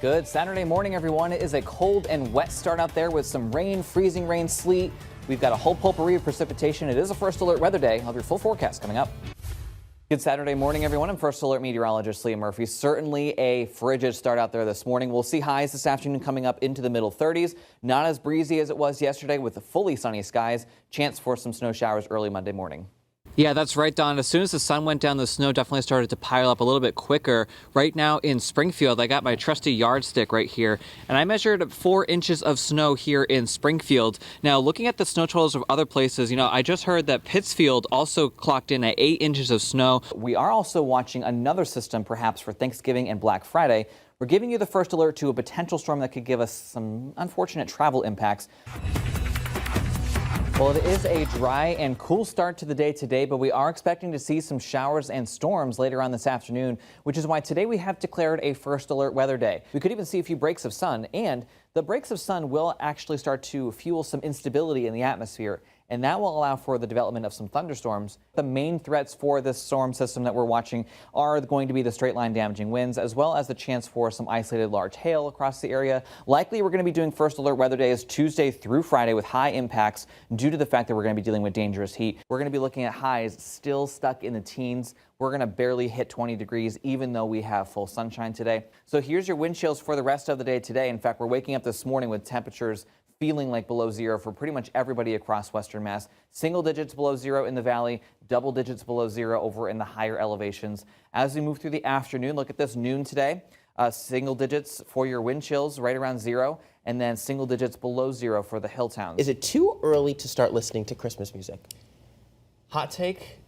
Good Saturday morning, everyone. It is a cold and wet start out there with some rain, freezing rain, sleet. We've got a whole potpourri of precipitation. It is a first alert weather day. I'll have your full forecast coming up. Good Saturday morning, everyone. I'm First Alert Meteorologist Leah Murphy. Certainly a frigid start out there this morning. We'll see highs this afternoon coming up into the middle 30s. Not as breezy as it was yesterday with the fully sunny skies. Chance for some snow showers early Monday morning. Yeah, that's right, Don. As soon as the sun went down, the snow definitely started to pile up a little bit quicker. Right now in Springfield, I got my trusty yardstick right here, and I measured 4 inches of snow here in Springfield. Now, looking at the snow totals of other places, I just heard that Pittsfield also clocked in at 8 inches of snow. We are also watching another system, perhaps for Thanksgiving and Black Friday. We're giving you the first alert to a potential storm that could give us some unfortunate travel impacts. Well, it is a dry and cool start to the day today, but we are expecting to see some showers and storms later on this afternoon, which is why today we have declared a first alert weather day. We could even see a few breaks of sun, and the breaks of sun will actually start to fuel some instability in the atmosphere, and that will allow for the development of some thunderstorms. The main threats for this storm system that we're watching are going to be the straight line damaging winds, as well as the chance for some isolated large hail across the area. Likely we're going to be doing first alert weather days Tuesday through Friday with high impacts due to the fact that we're going to be dealing with dangerous heat. We're going to be looking at highs still stuck in the teens. We're going to barely hit 20 degrees, even though we have full sunshine today. So here's your wind chills for the rest of the day today. In fact, we're waking up this morning with temperatures feeling like below zero for pretty much everybody across Western Mass. Single digits below zero in the valley, double digits below zero over in the higher elevations. As we move through the afternoon, look at this noon today. Single digits for your wind chills right around zero, and then single digits below zero for the hill towns. Is it too early to start listening to Christmas music? Hot take?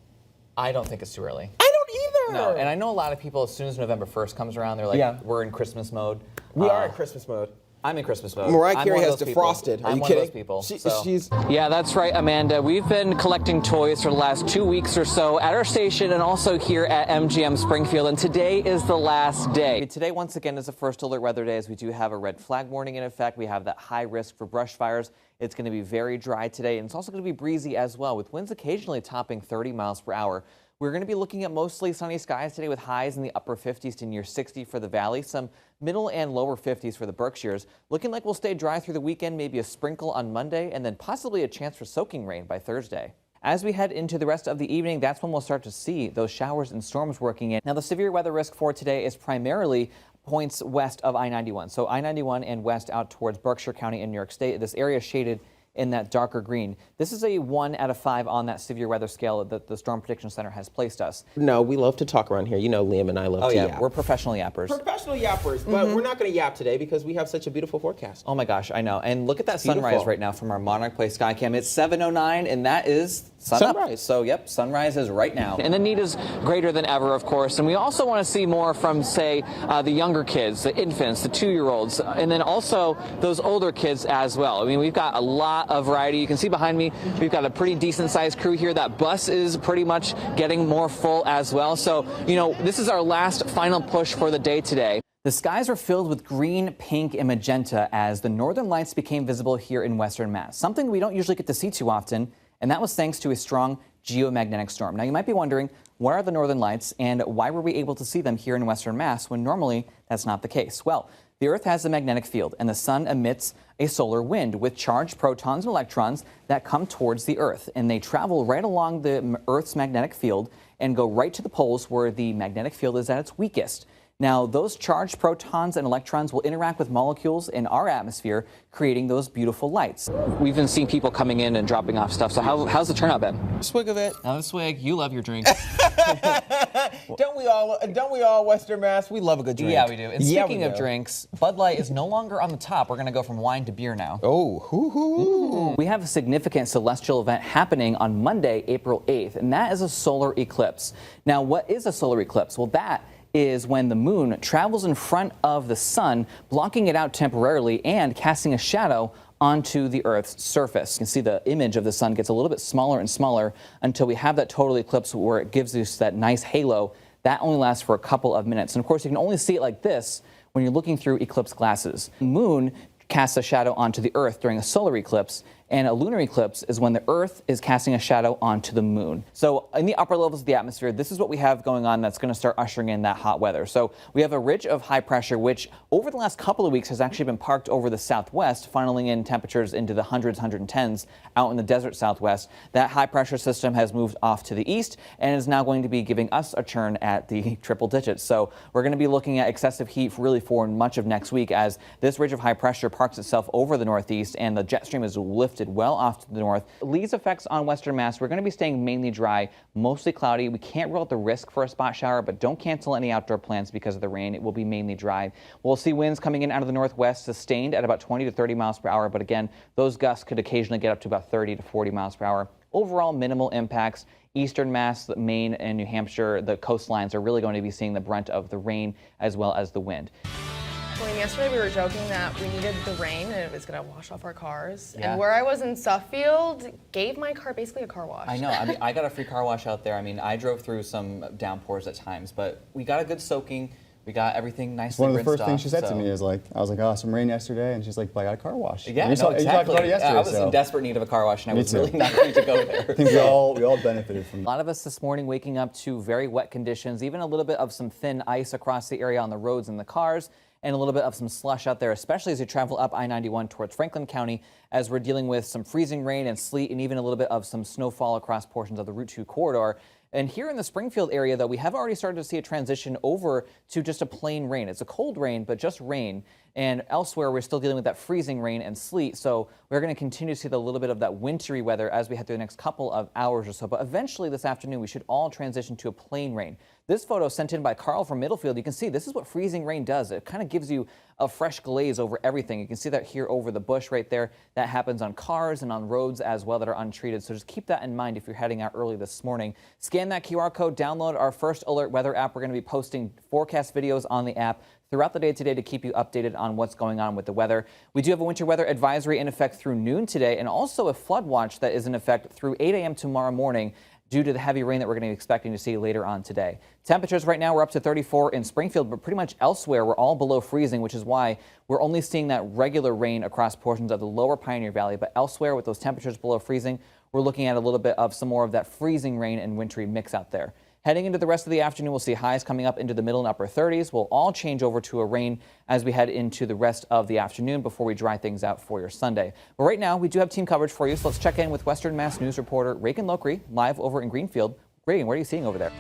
I don't think it's too early. I don't either. No, and I know a lot of people, as soon as November 1st comes around, they're like, we're in Christmas mode. We are in Christmas mode. I'm in Christmas mode. Mariah Carey has defrosted. Are you kidding? One of those people. Yeah, that's right, Amanda. We've been collecting toys for the last 2 weeks or so at our station and also here at MGM Springfield, and today is the last day. Today, once again, is the first alert weather day, as we do have a red flag warning in effect. We have that high risk for brush fires. It's going to be very dry today, and it's also going to be breezy as well, with winds occasionally topping 30 miles per hour. We're going to be looking at mostly sunny skies today with highs in the upper 50s to near 60 for the valley, some middle and lower 50s for the Berkshires. Looking like we'll stay dry through the weekend, maybe a sprinkle on Monday, and then possibly a chance for soaking rain by Thursday. As we head into the rest of the evening, that's when we'll start to see those showers and storms working in. Now, the severe weather risk for today is primarily points west of I-91. So I-91 and west out towards Berkshire County in New York State. This area is shaded in that darker green. This is a 1 out of 5 on that severe weather scale that the Storm Prediction Center has placed us. No, we love to talk around here. Liam and I love to yap. We're professional yappers. Professional yappers, but we're not going to yap today because we have such a beautiful forecast. Oh my gosh, I know. And look at that sunrise right now from our Monarch Place Skycam. It's 7:09, and that is sunrise. Up. So, yep, sunrise is right now. And the need is greater than ever, of course. And we also want to see more from, say, the younger kids, the infants, the 2-year-olds, and then also those older kids as well. I mean, we've got a lot of variety. You can see behind me, we've got a pretty decent sized crew here. That bus is pretty much getting more full as well. So, this is our last final push for the day today. The skies are filled with green, pink, and magenta as the northern lights became visible here in Western Mass, something we don't usually get to see too often, and that was thanks to a strong geomagnetic storm. Now, you might be wondering, what are the northern lights and why were we able to see them here in Western Mass when normally that's not the case? Well, the Earth has a magnetic field, and the sun emits a solar wind with charged protons and electrons that come towards the Earth, and they travel right along the Earth's magnetic field and go right to the poles where the magnetic field is at its weakest. Now, those charged protons and electrons will interact with molecules in our atmosphere, creating those beautiful lights. We've been seeing people coming in and dropping off stuff. So how's the turnout been? Swig of it. Another swig. You love your drinks. Don't we all, Western Mass? We love a good drink. Yeah, we do. And speaking of drinks, Bud Light is no longer on the top. We're going to go from wine to beer now. Oh, hoo-hoo. We have a significant celestial event happening on Monday, April 8th, and that is a solar eclipse. Now, what is a solar eclipse? Well, that is when the moon travels in front of the sun, blocking it out temporarily and casting a shadow onto the Earth's surface. You can see the image of the sun gets a little bit smaller and smaller until we have that total eclipse where it gives us that nice halo. That only lasts for a couple of minutes. And of course, you can only see it like this when you're looking through eclipse glasses. The moon casts a shadow onto the Earth during a solar eclipse, And a lunar eclipse is when the Earth is casting a shadow onto the moon. So in the upper levels of the atmosphere, this is what we have going on that's going to start ushering in that hot weather. So we have a ridge of high pressure, which over the last couple of weeks has actually been parked over the southwest, funneling in temperatures into the hundreds, 110s out in the desert southwest. That high pressure system has moved off to the east and is now going to be giving us a turn at the triple digits. So we're going to be looking at excessive heat really for much of next week as this ridge of high pressure parks itself over the northeast and the jet stream is lifted well off to the north. Lee's effects on Western Mass, we're going to be staying mainly dry, mostly cloudy. We can't rule out the risk for a spot shower, but don't cancel any outdoor plans because of the rain. It will be mainly dry. We'll see winds coming in out of the northwest sustained at about 20 to 30 miles per hour, but again, those gusts could occasionally get up to about 30 to 40 miles per hour. Overall, minimal impacts. Eastern Mass, Maine, and New Hampshire, the coastlines are really going to be seeing the brunt of the rain as well as the wind. Yesterday we were joking that we needed the rain and it was going to wash off our cars. Yeah. And where I was in Suffield gave my car basically a car wash. I know. I mean, I got a free car wash out there. I mean, I drove through some downpours at times, but we got a good soaking. We got everything nicely One of the rinsed first things off, she said so. to me is like, I was like, oh, some rain yesterday, and she's like, but I got a car wash. Yeah, you no, exactly. You talked about it yesterday. I was in desperate need of a car wash, and I was too. really not going to go there. I think we all benefited from A that. lot of us this morning waking up to very wet conditions, even a little bit of some thin ice across the area on the roads and the cars, and a little bit of some slush out there, especially as you travel up I-91 towards Franklin County, as we're dealing with some freezing rain and sleet and even a little bit of some snowfall across portions of the Route 2 corridor. And here in the Springfield area, though, we have already started to see a transition over to just a plain rain. It's a cold rain, but just rain. And elsewhere, we're still dealing with that freezing rain and sleet. So we're going to continue to see a little bit of that wintry weather as we head through the next couple of hours or so. But eventually this afternoon, we should all transition to a plain rain. This photo sent in by Carl from Middlefield. You can see this is what freezing rain does. It kind of gives you a fresh glaze over everything. You can see that here over the bush right there. That happens on cars and on roads as well that are untreated. So just keep that in mind if you're heading out early this morning. Scan that QR code, download our First Alert Weather app. We're going to be posting forecast videos on the app throughout the day today to keep you updated on what's going on with the weather. We do have a winter weather advisory in effect through noon today and also a flood watch that is in effect through 8 a.m. tomorrow morning due to the heavy rain that we're going to be expecting to see later on today. Temperatures right now, we're up to 34 in Springfield, but pretty much elsewhere we're all below freezing, which is why we're only seeing that regular rain across portions of the lower Pioneer Valley. But elsewhere with those temperatures below freezing, we're looking at a little bit of some more of that freezing rain and wintry mix out there. Heading into the rest of the afternoon, we'll see highs coming up into the middle and upper 30s. We'll all change over to a rain as we head into the rest of the afternoon before we dry things out for your Sunday. But right now, we do have team coverage for you, so let's check in with Western Mass News reporter Reagan Lokri, live over in Greenfield. Reagan, what are you seeing over there?